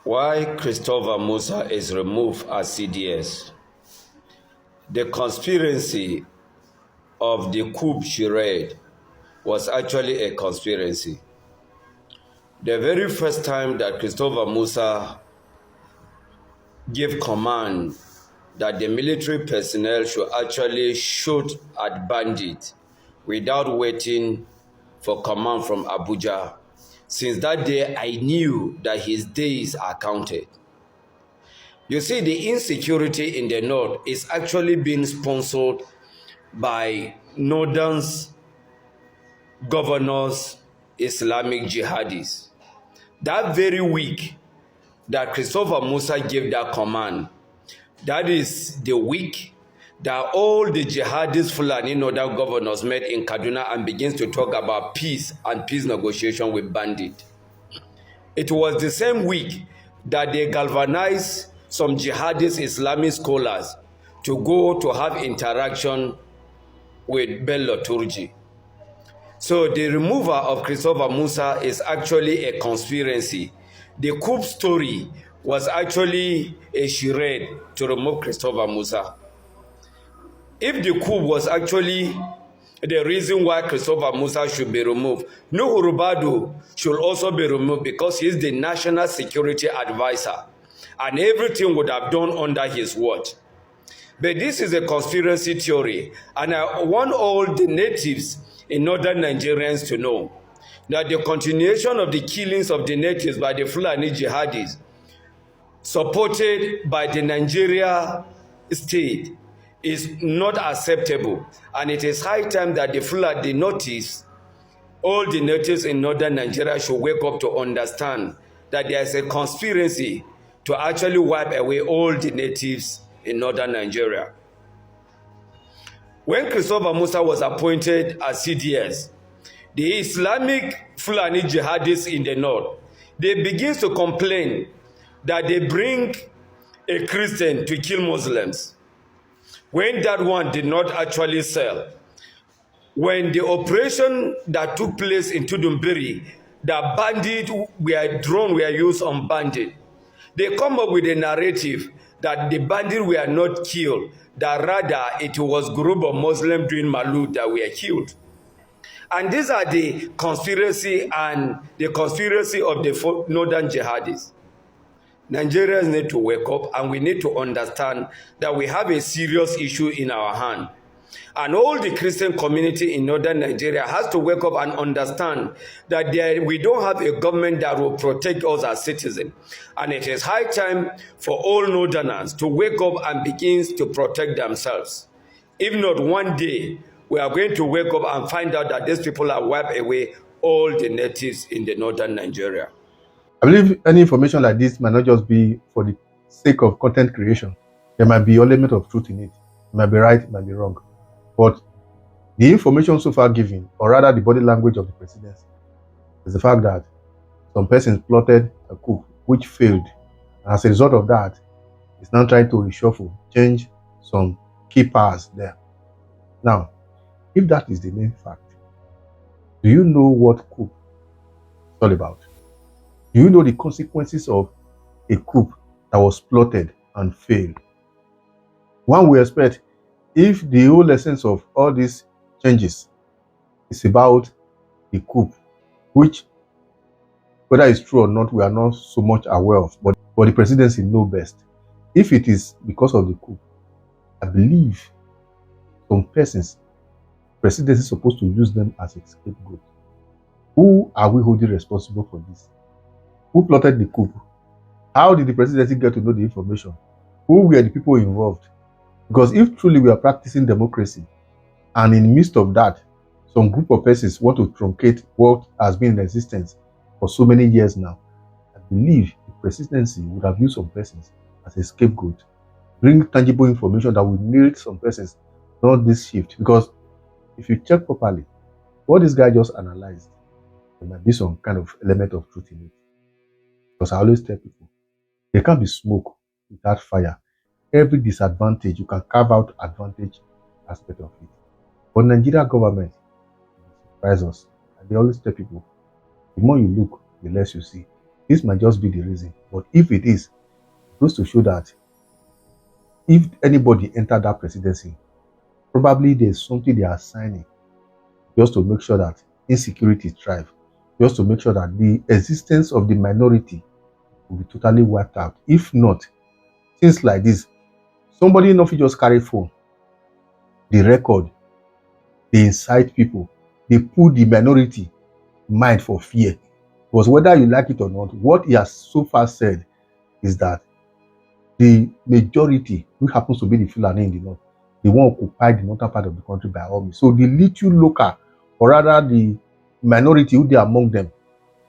Why Christopher Musa is removed as CDS. The conspiracy of the coup charade was actually a conspiracy. The very first time that Christopher Musa gave command that the military personnel should actually shoot at bandits without waiting for command from Abuja, since that day I knew that his days are counted. You see, the insecurity in the north is actually being sponsored by northern's governors, Islamic jihadis. That very week that Christopher Musa gave that command, that is the week that all the jihadist Fulani northern governors met in Kaduna and begins to talk about peace and peace negotiation with bandits. It was the same week that they galvanized some jihadist Islamic scholars to go to have interaction with Bello Turji. So the removal of Christopher Musa is actually a conspiracy. The coup story was actually a charade to remove Christopher Musa. If the coup was actually the reason why Christopher Musa should be removed, Nuhu Rubadu should also be removed because he is the national security advisor and everything would have done under his watch. But this is a conspiracy theory, and I want all the natives in northern Nigerians to know that the continuation of the killings of the natives by the Fulani jihadis supported by the Nigeria state is not acceptable, and it is high time that the natives, all the natives in northern Nigeria should wake up to understand that there is a conspiracy to actually wipe away all the natives in northern Nigeria. When Christopher Musa was appointed as CDS, the Islamic Fulani jihadists in the north, they begin to complain that they bring a Christian to kill Muslims, when that one did not actually sell. When the operation that took place in Tudumbiri, the bandits were used on bandits. They come up with a narrative that the bandits were not killed, that rather it was group of Muslims doing Maulud that were killed. And these are the conspiracy and the conspiracy of the northern jihadists. Nigerians need to wake up, and we need to understand that we have a serious issue in our hand. And all the Christian community in northern Nigeria has to wake up and understand that we don't have a government that will protect us as citizens. And it is high time for all northerners to wake up and begin to protect themselves. If not, one day we are going to wake up and find out that these people have wiped away all the natives in the northern Nigeria. I believe any information like this might not just be for the sake of content creation. There might be an element of truth in it. It might be right, it might be wrong. But the information so far given, or rather the body language of the presidency, is the fact that some persons plotted a coup which failed. And as a result of that, it's now trying to reshuffle, change some key powers there. Now, if that is the main fact, do you know what coup is all about? Do you know the consequences of a coup that was plotted and failed? One would expect, if the whole essence of all these changes is about the coup, which, whether it's true or not, we are not so much aware of, but the presidency knows best. If it is because of the coup, I believe some persons, presidency is supposed to use them as a scapegoat. Who are we holding responsible for this? Who plotted the coup? How did the presidency get to know the information? Who were the people involved? Because if truly we are practicing democracy, and in the midst of that, some group of persons want to truncate what has been in existence for so many years now, I believe the presidency would have used some persons as a scapegoat, bring tangible information that will need some persons, not this shift. Because if you check properly, what this guy just analyzed, there might be some kind of element of truth in it. Because I always tell people, there can't be smoke without fire. Every disadvantage, you can carve out advantage aspect of it. But Nigeria government surprise us. And they always tell people, the more you look, the less you see. This might just be the reason. But if it is, it goes to show that if anybody enter that presidency, probably there's something they are signing just to make sure that insecurity thrive, just to make sure that the existence of the minority will be totally wiped out. If not, things like this, somebody not just carry phone, the record, they incite people, they put the minority mind for fear. Because whether you like it or not, what he has so far said is that the majority, who happens to be the Fulani in the north, they want to occupy the northern part of the country by all means. So the little local, or rather the minority who they are among them,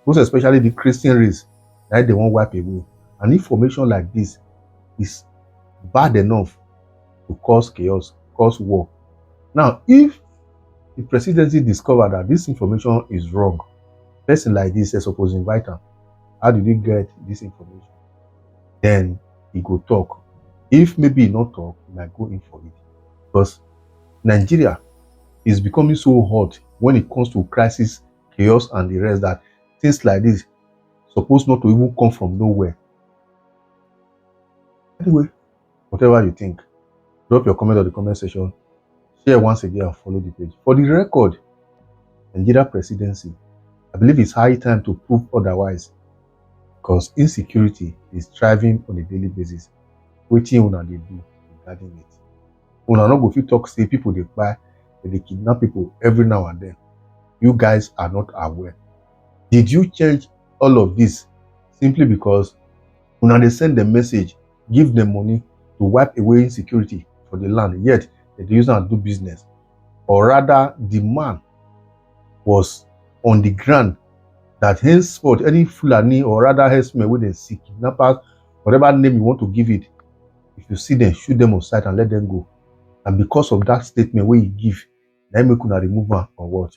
most especially the Christian race, that they won't wipe away. And information like this is bad enough to cause chaos, cause war. Now, if the presidency discover that this information is wrong, person like this is supposed to invite him. How did you get this information? Then he go talk. If maybe he not talk, he might go in for it. Because Nigeria is becoming so hot when it comes to crisis, chaos, and the rest, that things like this supposed not to even come from nowhere. Anyway, whatever you think, drop your comment on the comment section. Share once again and follow the page. For the record, Nigeria presidency, I believe it's high time to prove otherwise, because insecurity is thriving on a daily basis. Wetin una dey do regarding it? Una no go fit talk say people dey kpai, they kidnap people every now and then. You guys are not aware. Did you change all of this simply because una dey send them message, give them money to wipe away insecurity for the land, yet they dey use am do business? Or rather, the man was on the ground that henceforth any Fulani, or rather herdsmen wey dem see, kidnappers, whatever name you want to give it, if you see them, shoot them on sight and let them go. And because of that statement wey he give, na make una remove am or what?